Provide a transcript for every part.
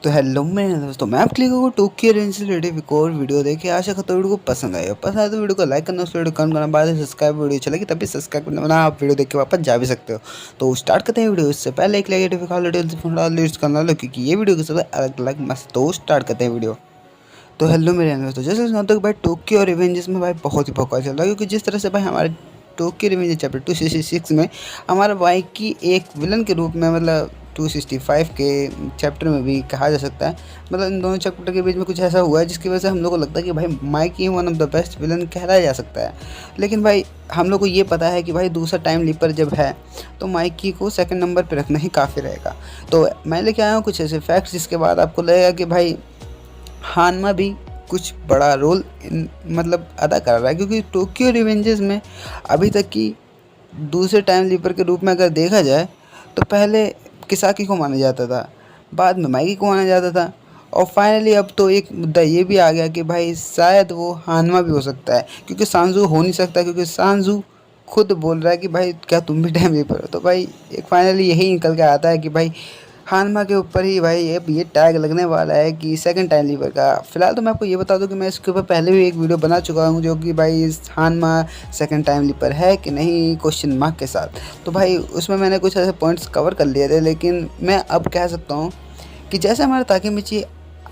तो हेलो मेरे दोस्तों, मैं आपके लिए टोक्यो रेंज से रिलेटेड एक और वीडियो देखे। आशा करता हूँ वीडियो को पसंद आए। पसंद आए तो वीडियो को लाइक करना, उस वीडियो को कमेंट करना, बाद में सब्सक्राइब वीडियो चलेगी तभी सब्सक्राइब करना, आप वीडियो देख के वापस जा भी सकते हो। तो स्टार्ट करते हैं वीडियो। इससे पहले एक लाइक करना लो क्योंकि ये वीडियो के सबसे अलग अलग मस्त। तो स्टार्ट करते हैं वीडियो। तो हेलो मेरे दोस्तों, जैसे सुनाता हूँ भाई टोक्यो रिवेंजेस में भाई बहुत ही बकवास चल रहा है, क्योंकि जिस तरह से भाई हमारे टोक्यो रिवेंज चैप्टर 266 में हमारा भाई की एक विलन के रूप में, मतलब 265 के चैप्टर में भी कहा जा सकता है, मतलब इन दोनों चैप्टर के बीच में कुछ ऐसा हुआ है जिसकी वजह से हम लोग को लगता है कि भाई माइक ही one of the best villain कहलाया जा सकता है। लेकिन भाई हम लोग को ये पता है कि भाई दूसरा टाइम लीपर जब है तो माइकी को सेकंड नंबर पे रखना ही काफ़ी रहेगा। तो मैं लेके आया हूँ कुछ ऐसे फैक्ट्स जिसके बाद आपको लगेगा कि भाई हानमा भी कुछ बड़ा रोल मतलब अदा कर रहा है, क्योंकि टोक्यो रिवेंजेस में अभी तक की दूसरे टाइम लीपर के रूप में अगर देखा जाए तो पहले किसाकी को माना जाता था, बाद में माइकी को माना जाता था, और फाइनली अब तो एक मुद्दा ये भी आ गया कि भाई शायद वो हानमा भी हो सकता है, क्योंकि सांजू हो नहीं सकता, क्योंकि सांजू खुद बोल रहा है कि भाई क्या तुम भी टाइम लीपर हो। तो भाई एक फाइनली यही निकल के आता है कि भाई हानमा के ऊपर ही भाई ये टैग लगने वाला है कि सेकंड टाइम लीवर का। फिलहाल तो मैं आपको ये बता दूं कि मैं इसके ऊपर पहले भी एक वीडियो बना चुका हूं, जो कि भाई हानमा सेकंड टाइम लीवर है कि नहीं क्वेश्चन मार्क के साथ। तो भाई उसमें मैंने कुछ ऐसे पॉइंट्स कवर कर लिए थे, लेकिन मैं अब कह सकता हूँ कि जैसे हमारा ताकेमिची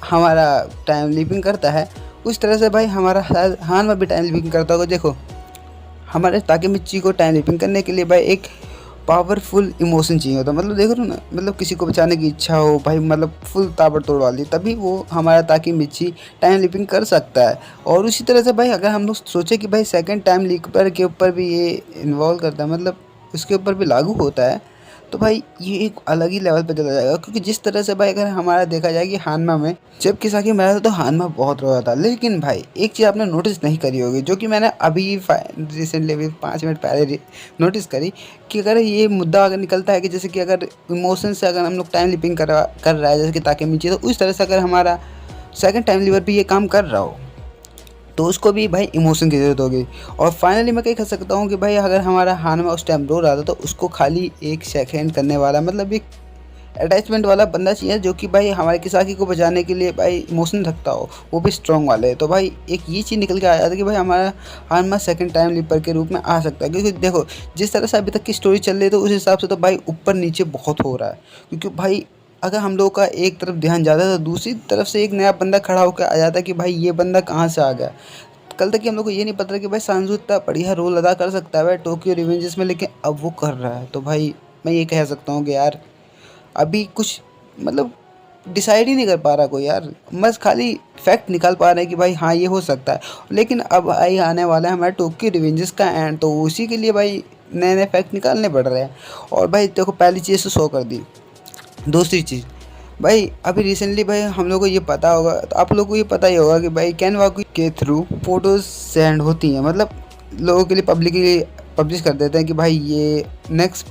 हमारा टाइम लीपिंग करता है, उस तरह से भाई हमारा हानमा भी टाइम लीपिंग करता होगा। देखो, हमारे ताकेमिची को टाइम लीपिंग करने के लिए भाई एक पावरफुल इमोशन चाहिए होता, मतलब देख रहे हो ना, मतलब किसी को बचाने की इच्छा हो भाई, मतलब फुल ताबड़तोड़ वाली, तभी वो हमारा ताकेमिची टाइम लीपिंग कर सकता है। और उसी तरह से भाई अगर हम लोग सोचे कि भाई सेकंड टाइम लीपर के ऊपर भी ये इन्वॉल्व करता है, मतलब उसके ऊपर भी लागू होता है, तो भाई ये एक अलग ही लेवल पे चला जाएगा। क्योंकि जिस तरह से भाई अगर हमारा देखा जाए कि हानमा में जब किसाकी मरा था तो हानमा बहुत रोया था, लेकिन भाई एक चीज़ आपने नोटिस नहीं करी होगी, जो कि मैंने अभी रिसेंटली अभी 5 मिनट पहले नोटिस करी, कि अगर ये मुद्दा अगर निकलता है कि जैसे कि अगर इमोशन से अगर हम लोग टाइम लिपिंग कर रहा है जैसे कि ताकेमिची, तो उस तरह से अगर हमारा सेकंड टाइम लीवर भी ये काम कर रहा हो तो उसको भी भाई इमोशन की ज़रूरत होगी। और फाइनली मैं कह सकता हूँ कि भाई अगर हमारा हानमा उस टाइम रो रहा था तो उसको खाली एक सेकेंड करने वाला, मतलब एक अटैचमेंट वाला बंदा चाहिए, जो कि भाई हमारे किसाकी को बचाने के लिए भाई इमोशन रखता हो, वो भी स्ट्रॉन्ग वाले। तो भाई एक ये चीज़ निकल के आ जाता है कि भाई हमारा हानमा सेकंड टाइम लीपर के रूप में आ सकता है। क्योंकि देखो जिस तरह से अभी तक की स्टोरी चल रही है, तो उस हिसाब से तो भाई ऊपर नीचे बहुत हो रहा है। क्योंकि भाई अगर हम लोग का एक तरफ ध्यान जाता है तो दूसरी तरफ से एक नया बंदा खड़ा होकर आ जाता है कि भाई ये बंदा कहाँ से आ गया। कल तक कि हम लोग को ये नहीं पता था कि भाई सांजू इतना बढ़िया रोल अदा कर सकता है भाई टोक्यो रिवेंजेस में, लेकिन अब वो कर रहा है। तो भाई मैं ये कह सकता हूँ कि यार अभी कुछ मतलब डिसाइड ही नहीं कर पा रहा कोई यार, बस खाली फैक्ट निकाल पा रहे हैं कि भाई हाँ ये हो सकता है। लेकिन अब आई आने वाला है हमारे टोक्यो रिवेंजेस का एंड, तो उसी के लिए भाई नए नए फैक्ट निकालने पड़ रहे हैं। और भाई देखो पहली चीज़ तो शो कर दी। दूसरी चीज़ भाई अभी रिसेंटली भाई हम लोग को ये पता होगा, तो आप लोग को ये पता ही होगा कि भाई कैनवा के थ्रू फोटोज़ सेंड होती हैं, मतलब लोगों के लिए पब्लिकली पब्लिश कर देते हैं कि भाई ये नेक्स्ट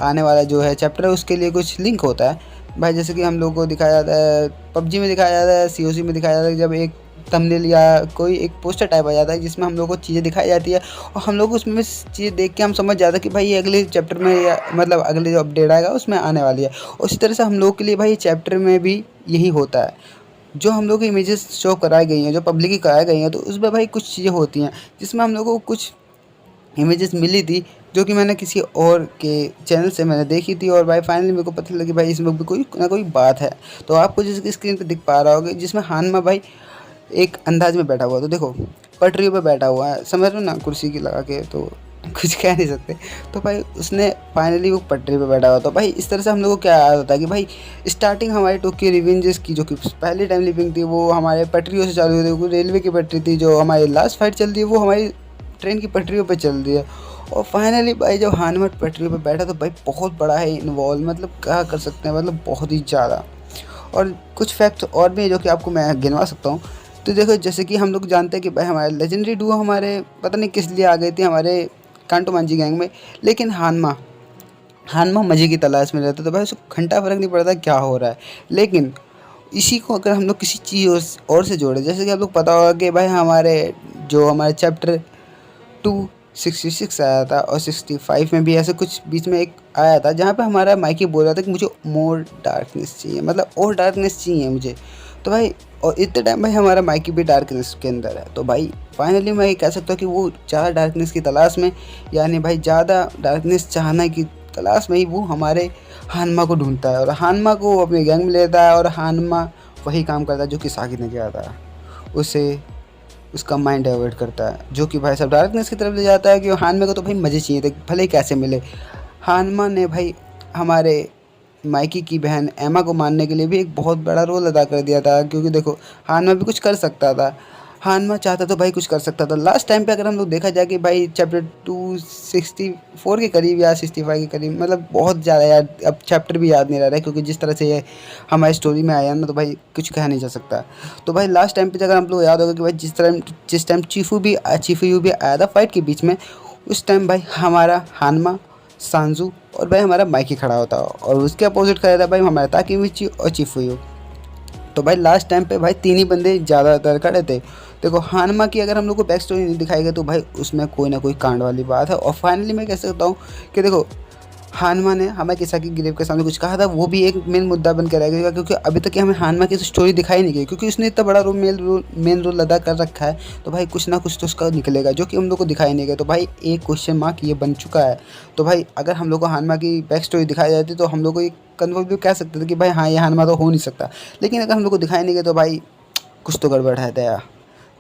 आने वाला जो है चैप्टर है उसके लिए कुछ लिंक होता है भाई। जैसे कि हम लोग को दिखाया जाता है पबजी में, दिखाया जाता है सीओसी में, दिखाया जाता है जब एक थंबनेल या कोई एक पोस्टर टाइप आ जाता है जिसमें हम लोग को चीज़ें दिखाई जाती है, और हम लोग उसमें चीज़ें देख के हम समझ जाते हैं कि भाई ये अगले चैप्टर में या मतलब अगले जो अपडेट आएगा उसमें आने वाली है। उसी तरह से हम लोग के लिए भाई चैप्टर में भी यही होता है। जो हम लोग को इमेजेस शो कराई गई हैं, जो पब्लिक की कराई गई हैं, तो उसमें भाई कुछ चीज़ें होती हैं जिसमें हम लोग को कुछ इमेजेस मिली थी, जो कि मैंने किसी और के चैनल से मैंने देखी थी, और भाई फाइनली मेरे को पता लगी भाई इसमें भी कोई ना कोई बात है। तो आपको जैसे कि स्क्रीन पे दिख पा रहा होगा जिसमें हानमा भाई एक अंदाज में बैठा हुआ, तो देखो पटरियों पे बैठा हुआ है, समझ रहे हो ना, कुर्सी की लगा के, तो कुछ कह नहीं सकते। तो भाई उसने फाइनली वो पटरी पे बैठा हुआ। तो भाई इस तरह से हम लोग को क्या याद होता है कि भाई स्टार्टिंग हमारे टोक्यो रिवेंजेस की जो कि पहली टाइम लिपिंग थी वो हमारे पटरियों से चालू हुई थी, रेलवे की पटरी थी। जो हमारी लास्ट फाइट चल रही है वो हमारी ट्रेन की पटरियों पे चल रही है। और फाइनली भाई जब हानमा पटरियों पे बैठा तो भाई बहुत बड़ा है इन्वॉल्व, मतलब क्या कर सकते हैं, मतलब बहुत ही ज़्यादा। और कुछ फैक्ट्स और भी हैं जो कि आपको मैं गिनवा सकता हूँ। तो देखो जैसे कि हम लोग जानते हैं कि भाई हमारे लेजेंडरी डुओ हमारे पता नहीं किस लिए आ गई थी हमारे कांटो मांजी गैंग में, लेकिन हानमा हानमा मज़े की तलाश में रहता, तो भाई उसको घंटा फ़र्क नहीं पड़ता क्या हो रहा है। लेकिन इसी को अगर हम लोग किसी चीज़ और से जोड़े, जैसे कि आप लोग पता होगा कि भाई हमारे जो हमारे चैप्टर 66 आया था और 65 में भी ऐसे कुछ बीच में एक आया था जहाँ पे हमारा माइकी बोल रहा था कि मुझे मोर डार्कनेस चाहिए, मतलब और डार्कनेस चाहिए मुझे। तो भाई और इतने टाइम भाई हमारा माइकी भी डार्कनेस के अंदर है। तो भाई फाइनली मैं ये कह सकता हूँ कि वो ज़्यादा डार्कनेस की तलाश में, यानी भाई ज़्यादा डार्कनेस चाहने की तलाश में ही वो हमारे हानमा को ढूंढता है और हानमा को वो अपने गैंग में लेता है और हानमा वही काम करता है जो किसाकी ने किया था। उसे उसका माइंड डाइवर्ट करता है जो कि भाई साहब डार्कनेस की तरफ ले जाता है कि हानमा को तो भाई मज़े चाहिए थे भले ही कैसे मिले। हानमा ने भाई हमारे माइकी की बहन एमा को मारने के लिए भी एक बहुत बड़ा रोल अदा कर दिया था, क्योंकि देखो हानमा भी कुछ कर सकता था, हानमा चाहता तो भाई कुछ कर सकता था। लास्ट टाइम पे अगर हम लोग देखा जाए कि भाई चैप्टर 264 के करीब या 65 के करीब, मतलब बहुत ज़्यादा यार, अब चैप्टर भी याद नहीं रह रहा है क्योंकि जिस तरह से ये हमारी स्टोरी में आया ना, तो भाई कुछ कहा नहीं जा सकता। तो भाई लास्ट टाइम पे अगर हम लोग याद होगा कि भाई जिस टाइम चीफू भी आया था फाइट के बीच में, उस टाइम भाई हमारा हानमा, सांजू और भाई हमारा माइकी खड़ा होता और उसके अपोजिट खड़ा था भाई हमारा ताकेमिची और चिफुयो। तो भाई लास्ट टाइम पे भाई तीन ही बंदे ज़्यादातर खड़े थे। देखो हानमा की अगर हम लोग को बैक स्टोरी नहीं दिखाई गई तो भाई उसमें कोई ना कोई कांड वाली बात है। और फाइनली मैं कह सकता हूँ कि देखो हानमा ने हमें किसाकी गिरेव के सामने कुछ कहा था, वो भी एक मेन मुद्दा बन के रह गया क्योंकि अभी तक हमें हानमा की स्टोरी दिखाई नहीं गई, क्योंकि उसने इतना बड़ा मेन रोल अदा कर रखा है। तो भाई कुछ ना कुछ तो उसका निकलेगा जो कि हम लोग को दिखाई नहीं गया। तो भाई एक क्वेश्चन मार्क ये बन चुका है। तो भाई अगर हम लोग को हानमा की बैक स्टोरी दिखाई जाती तो हम लोग को ये कन्फर्म भी कह सकते थे कि भाई हाँ ये हानमा तो हो नहीं सकता, लेकिन अगर हम लोग को दिखाई नहीं गया तो भाई कुछ तो गड़बड़ है दया।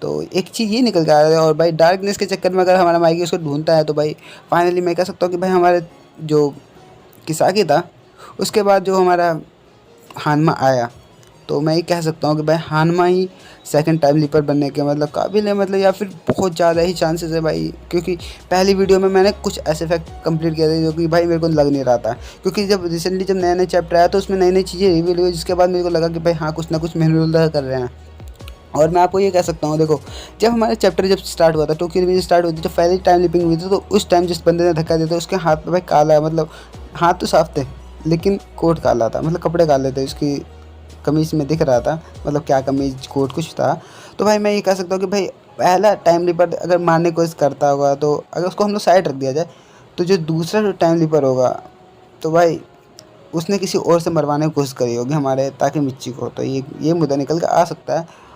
तो एक चीज़ ये निकल के आ रहा है। और भाई डार्कनेस के चक्कर में अगर हमारा माइकी उसको ढूंढता है तो भाई फाइनली मैं कह सकता हूँ कि भाई हमारे जो किसाकी था उसके बाद जो हमारा हानमा आया, तो मैं ये कह सकता हूँ कि भाई हानमा ही सेकंड टाइम लीपर बनने के मतलब काबिल है, मतलब या फिर बहुत ज़्यादा ही चांसेस है भाई। क्योंकि पहली वीडियो में मैंने कुछ ऐसे फैक्ट कंप्लीट किए थे जो कि भाई मेरे को लग नहीं रहा था, क्योंकि जब रिसेंटली जब नए नए चैप्टर आया तो उसमें नई नई चीज़ें रिवील हुई जिसके बाद मेरे को लगा कि भाई हाँ कुछ ना कुछ मेहनत कर रहे हैं। और मैं आपको ये कह सकता हूँ, देखो जब हमारा चैप्टर जब स्टार्ट हुआ था, टोक्यो रिवेंज स्टार्ट हुई थी, जब पहली टाइम लिपिंग हुई थी, तो उस टाइम जिस बंदे ने धक्का दिया था उसके हाथ पे भाई काला है, मतलब हाथ तो साफ थे लेकिन कोट काला था, मतलब कपड़े काले थे, उसकी कमीज में दिख रहा था, मतलब क्या कमीज कोट कुछ था। तो भाई मैं ये कह सकता हूँ कि भाई पहला टाइम लिपर अगर मारने की कोशिश करता होगा तो अगर उसको हम लोग साइड रख दिया जाए तो जो दूसरा जो टाइम लिपर होगा तो भाई उसने किसी और से मरवाने की कोशिश करी होगी हमारे ताकि मिच्ची को, तो ये मुद्दा निकल कर आ सकता है।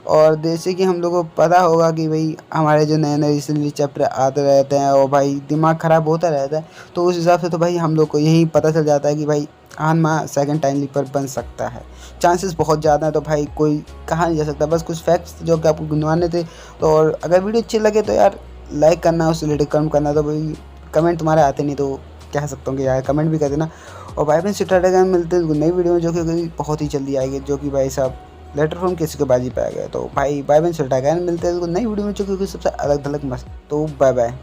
और जैसे कि हम लोगों को पता होगा कि भाई हमारे जो नए नए रिसेंटली चैप्टर आते रहते हैं और भाई दिमाग ख़राब होता रहता है, तो उस हिसाब से तो भाई हम लोग को यही पता चल जाता है कि भाई हानमा सेकंड टाइम लीपर बन सकता है। चांसेस बहुत ज़्यादा हैं, तो भाई कोई कहा नहीं जा सकता, बस कुछ फैक्ट्स जो कि आपको गिनवाने थे। तो और अगर वीडियो अच्छी लगे तो यार लाइक करना, उससे रिलेटेड कमेंट करना। तो भाई कमेंट तुम्हारे आते नहीं तो कह सकता हूँ कि यार कमेंट भी कर देना। और भाई फ्रेंड्स स्टार्ट मिलते हैं नई वीडियो में जो कि बहुत ही जल्दी आएगी, जो कि भाई साहब लेटर फ्रॉम किसी के बाजी पे आ गया। तो भाई बाय बाय मिलते हैं नई वीडियो में जो कि सबसे अलग थलग मस्त। तो बाय बाय।